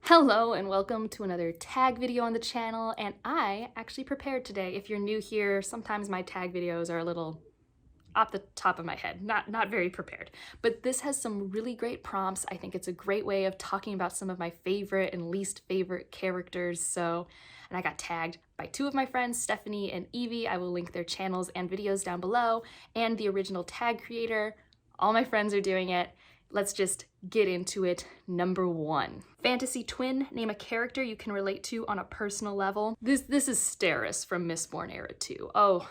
Hello and welcome to another tag video on the channel, and I actually prepared today. If you're new here, sometimes my tag videos are a little off the top of my head, not very prepared. But this has some really great prompts. I think it's a great way of talking about some of my favorite and least favorite characters. And I got tagged by two of my friends, Stephanie and Evie. I will link their channels and videos down below, and the original tag creator. All my friends are doing it. Let's just get into it. Number 1. Fantasy twin, name a character you can relate to on a personal level. This is Steris from Mistborn Era 2. Oh,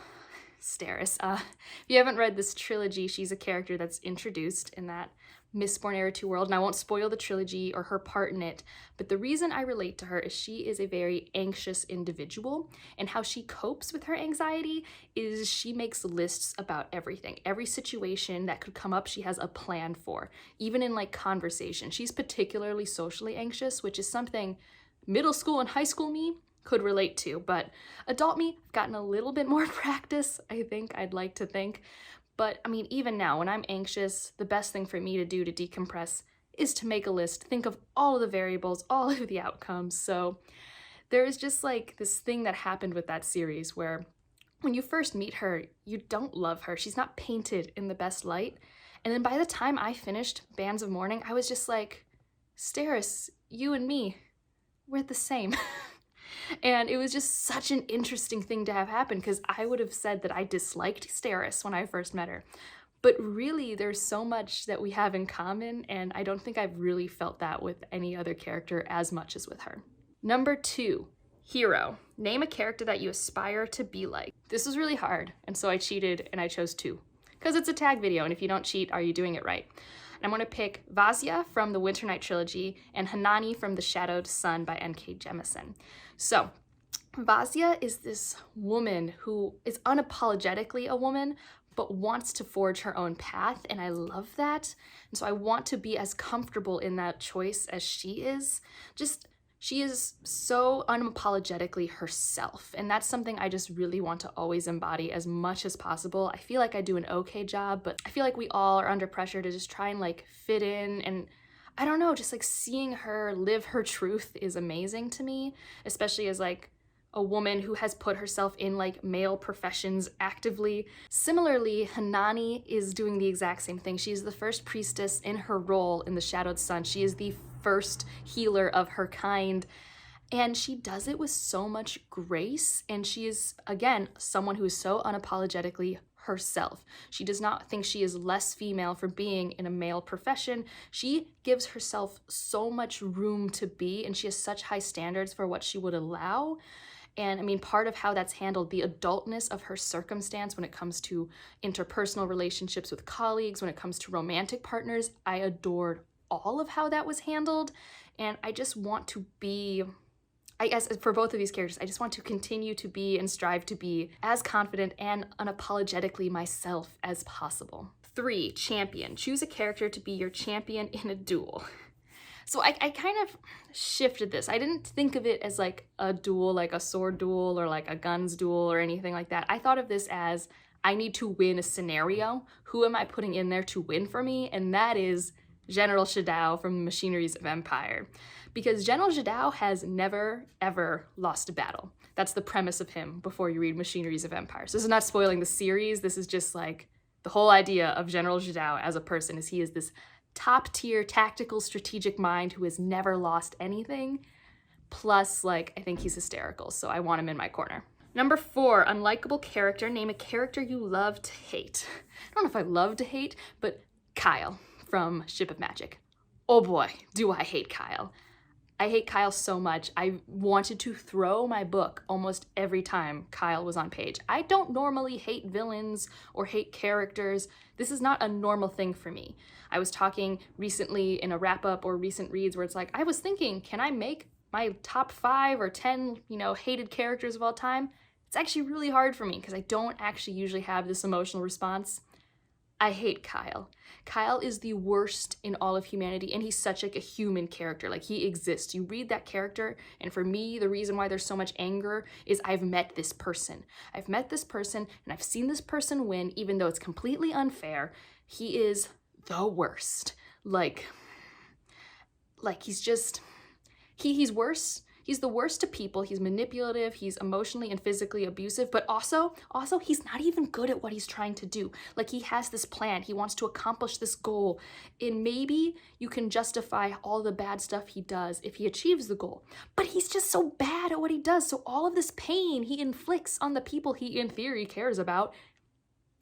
Steris. If you haven't read this trilogy, she's a character that's introduced in that Mistborn Era 2 world, and I won't spoil the trilogy or her part in it, but the reason I relate to her is she is a very anxious individual, and how she copes with her anxiety is she makes lists about everything. Every situation that could come up, she has a plan for, even in like conversation. She's particularly socially anxious, which is something middle school and high school me could relate to, but adult me, I've gotten a little bit more practice, I think, I'd like to think. But I mean, even now, when I'm anxious, the best thing for me to do to decompress is to make a list, think of all of the variables, all of the outcomes. So there is just like this thing that happened with that series where when you first meet her, you don't love her. She's not painted in the best light. And then by the time I finished Bands of Mourning, I was just like, Steris, you and me, we're the same. And it was just such an interesting thing to have happen, because I would have said that I disliked Steris when I first met her. But really, there's so much that we have in common, and I don't think I've really felt that with any other character as much as with her. Number 2, hero. Name a character that you aspire to be like. This was really hard, and so I cheated and I chose 2. Because it's a tag video, and if you don't cheat, are you doing it right? And I'm going to pick Vazia from the Winter Night Trilogy and Hanani from The Shadowed Sun by N.K. Jemisin. So, Vazia is this woman who is unapologetically a woman, but wants to forge her own path, and I love that. And so I want to be as comfortable in that choice as she is. She is so unapologetically herself, and that's something I just really want to always embody as much as possible. I feel like I do an okay job, but I feel like we all are under pressure to just try and like fit in, and I don't know, just like seeing her live her truth is amazing to me, especially as like a woman who has put herself in like male professions actively. Similarly, Hanani is doing the exact same thing. She's the first priestess in her role in The Shadowed Sun. She is the first healer of her kind, and she does it with so much grace, and she is, again, someone who is so unapologetically herself. She does not think she is less female for being in a male profession. She gives herself so much room to be, and she has such high standards for what she would allow. And I mean, part of how that's handled, the adultness of her circumstance when it comes to interpersonal relationships with colleagues, when it comes to romantic partners, I adored all of how that was handled. And I just want to be, I guess for both of these characters, I just want to continue to be and strive to be as confident and unapologetically myself as possible. 3, champion. Choose a character to be your champion in a duel. So I kind of shifted this. I didn't think of it as like a duel, like a sword duel or like a guns duel or anything like that. I thought of this as I need to win a scenario. Who am I putting in there to win for me? And that is General Shadao from Machineries of Empire. Because General Shadao has never, ever lost a battle. That's the premise of him before you read Machineries of Empire. So this is not spoiling the series. This is just like the whole idea of General Shadao as a person, is he is this top-tier tactical strategic mind who has never lost anything. Plus, like, I think he's hysterical, so I want him in my corner. Number 4, unlikable character. Name a character you love to hate. I don't know if I love to hate, but Kyle from Ship of Magic. Oh boy, do I hate Kyle. I hate Kyle so much. I wanted to throw my book almost every time Kyle was on page. I don't normally hate villains or hate characters. This is not a normal thing for me. I was talking recently in a wrap-up or recent reads where it's like, I was thinking, can I make my top 5 or 10, hated characters of all time? It's actually really hard for me because I don't actually usually have this emotional response. I hate Kyle. Kyle is the worst in all of humanity, and he's such like a human character. Like, he exists. You read that character, and for me, the reason why there's so much anger is I've met this person. I've met this person, and I've seen this person win, even though it's completely unfair. He is the worst. Like he's just, He's worse. He's the worst to people. He's manipulative, he's emotionally and physically abusive, but also he's not even good at what he's trying to do. Like, he has this plan, he wants to accomplish this goal, and maybe you can justify all the bad stuff he does if he achieves the goal. But he's just so bad at what he does, so all of this pain he inflicts on the people he in theory cares about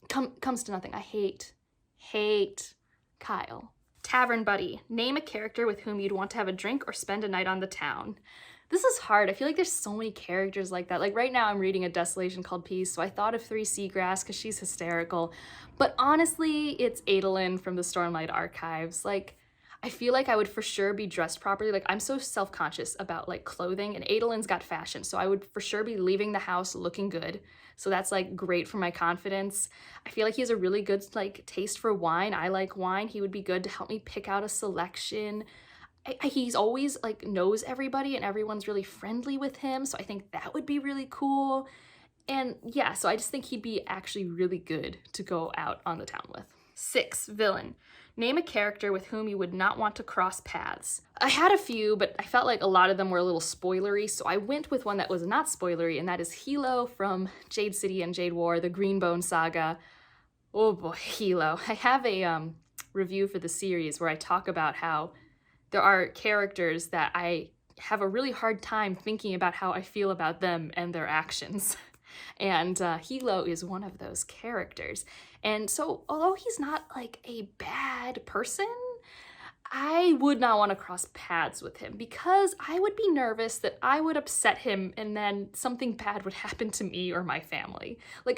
comes to nothing. I hate Kyle. Tavern buddy. Name a character with whom you'd want to have a drink or spend a night on the town. This is hard. I feel like there's so many characters like that. Like right now I'm reading A Desolation Called Peace, so I thought of 3 Seagrass because she's hysterical. But honestly, it's Adolin from the Stormlight Archives. Like, I feel like I would for sure be dressed properly. Like, I'm so self-conscious about like clothing, and Adolin's got fashion, so I would for sure be leaving the house looking good. So that's like great for my confidence. I feel like he has a really good like taste for wine. I like wine. He would be good to help me pick out a selection. He's always like knows everybody and everyone's really friendly with him, so I think that would be really cool. And yeah, so I just think he'd be actually really good to go out on the town with. 6, villain. Name a character with whom you would not want to cross paths. I had a few, but I felt like a lot of them were a little spoilery, so I went with one that was not spoilery, and that is Hilo from Jade City and Jade War, the Greenbone Saga. Oh boy, Hilo. I have a review for the series where I talk about how there are characters that I have a really hard time thinking about how I feel about them and their actions. And Hilo is one of those characters. And so, although he's not like a bad person, I would not want to cross paths with him because I would be nervous that I would upset him and then something bad would happen to me or my family. Like,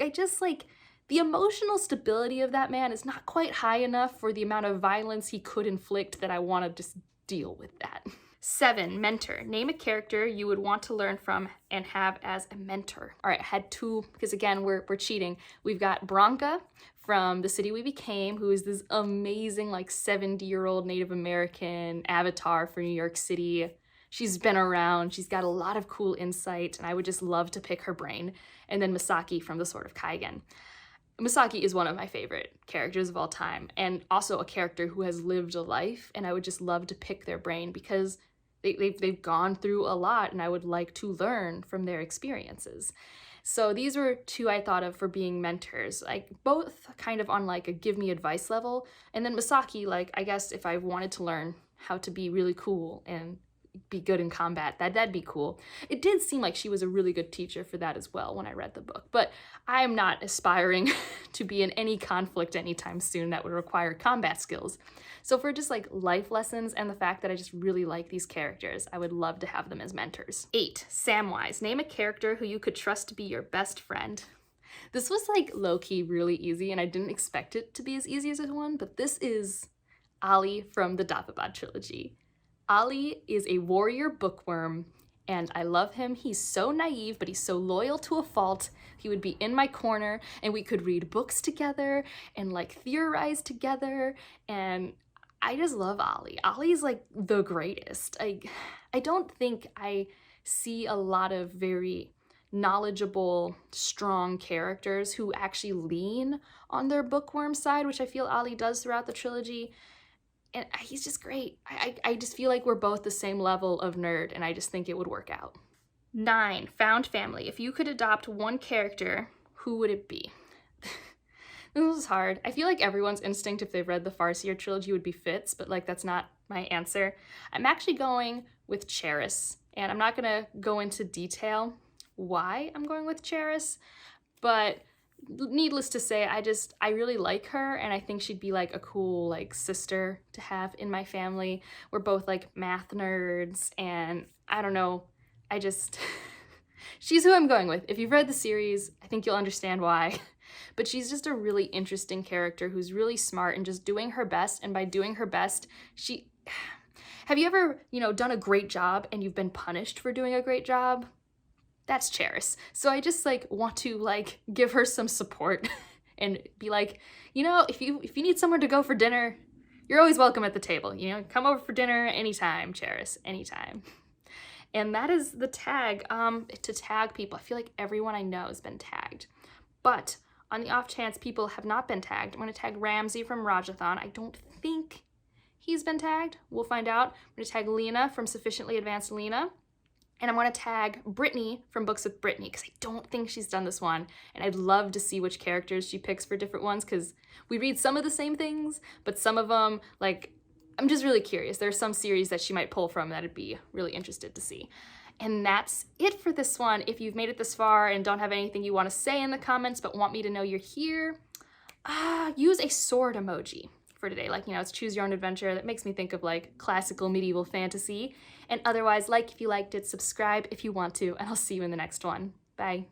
the emotional stability of that man is not quite high enough for the amount of violence he could inflict that I want to just deal with that. 7, mentor. Name a character you would want to learn from and have as a mentor. All right, I had 2 because again, we're cheating. We've got Branka from The City We Became, who is this amazing like 70-year-old Native American avatar for New York City. She's been around, she's got a lot of cool insight, and I would just love to pick her brain. And then Misaki from The Sword of Kaigen. Misaki is one of my favorite characters of all time, and also a character who has lived a life, and I would just love to pick their brain because they've gone through a lot, and I would like to learn from their experiences. So these were 2 I thought of for being mentors, like both kind of on like a give me advice level, and then Misaki, like I guess if I wanted to learn how to be really cool and be good in combat, that'd be cool. It did seem like she was a really good teacher for that as well when I read the book, but I am not aspiring to be in any conflict anytime soon that would require combat skills. So for just like life lessons and the fact that I just really like these characters, I would love to have them as mentors. 8, Samwise. Name a character who you could trust to be your best friend. This was like low-key really easy, and I didn't expect it to be as easy as this one, but this is Ali from the Dapabad trilogy. Ali is a warrior bookworm, and I love him. He's so naive, but he's so loyal to a fault. He would be in my corner, and we could read books together and like theorize together, and I just love Ali. Ali's like the greatest. I don't think I see a lot of very knowledgeable, strong characters who actually lean on their bookworm side, which I feel Ali does throughout the trilogy. And he's just great. I just feel like we're both the same level of nerd, and I just think it would work out. 9, found family. If you could adopt one character, who would it be? This is hard. I feel like everyone's instinct if they've read the Farseer trilogy would be Fitz, but like that's not my answer. I'm actually going with Cheris, and I'm not gonna go into detail why I'm going with Cheris, but needless to say, I really like her, and I think she'd be like a cool like sister to have in my family. We're both like math nerds, and I don't know, she's who I'm going with. If you've read the series, I think you'll understand why. But she's just a really interesting character who's really smart and just doing her best, and by doing her best, have you ever, done a great job and you've been punished for doing a great job? That's Cheris. So I just like want to like give her some support and be like, if you need somewhere to go for dinner, you're always welcome at the table. Come over for dinner anytime, Cheris, anytime. And that is the tag, to tag people. I feel like everyone I know has been tagged. But on the off chance people have not been tagged, I'm going to tag Ramsey from Rajathan. I don't think he's been tagged. We'll find out. I'm gonna tag Lena from Sufficiently Advanced Lena. And I'm gonna tag Brittany from Books with Brittany because I don't think she's done this one. And I'd love to see which characters she picks for different ones because we read some of the same things, but some of them, like, I'm just really curious. There's some series that she might pull from that I'd be really interested to see. And that's it for this one. If you've made it this far and don't have anything you want to say in the comments but want me to know you're here, use a sword emoji for today. Like, you know, it's choose your own adventure. That makes me think of like classical medieval fantasy. And otherwise, like if you liked it, subscribe if you want to, and I'll see you in the next one. Bye.